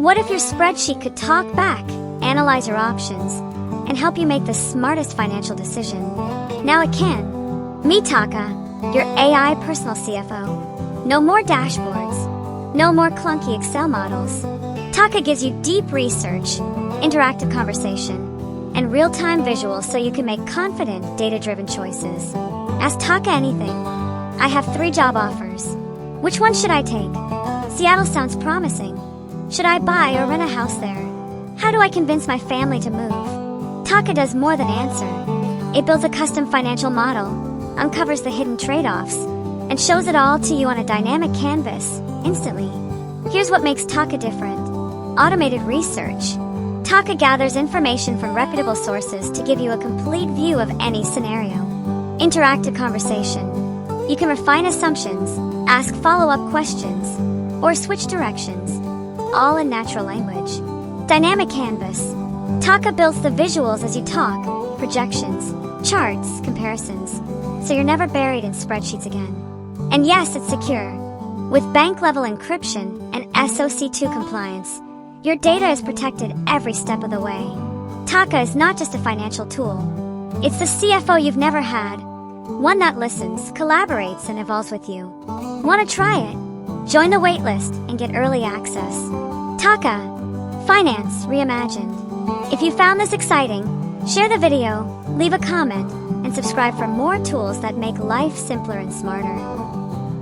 What if your spreadsheet could talk back, analyze your options, and help you make the smartest financial decision? Now it can. Meet Taka, your AI Personal CFO. No more dashboards. No more clunky Excel models. Taka gives you deep research, interactive conversation, and real-time visuals so you can make confident, data-driven choices. Ask Taka anything. I have 3 job offers. Which one should I take? Seattle sounds promising. Should I buy or rent a house there? How do I convince my family to move? Taka does more than answer. It builds a custom financial model, uncovers the hidden trade-offs, and shows it all to you on a dynamic canvas, instantly. Here's what makes Taka different. Automated research. Taka gathers information from reputable sources to give you a complete view of any scenario. Interactive conversation. You can refine assumptions, ask follow-up questions, or switch directions, all in natural language. Dynamic canvas. Taka builds the visuals as you talk, projections, charts, comparisons, so you're never buried in spreadsheets again. And yes, it's secure. With bank-level encryption and SOC2 compliance, your data is protected every step of the way. Taka is not just a financial tool. It's the CFO you've never had. One that listens, collaborates, and evolves with you. Want to try it? Join the waitlist and get early access. Taka, Finance Reimagined. If you found this exciting, share the video, leave a comment, and subscribe for more tools that make life simpler and smarter.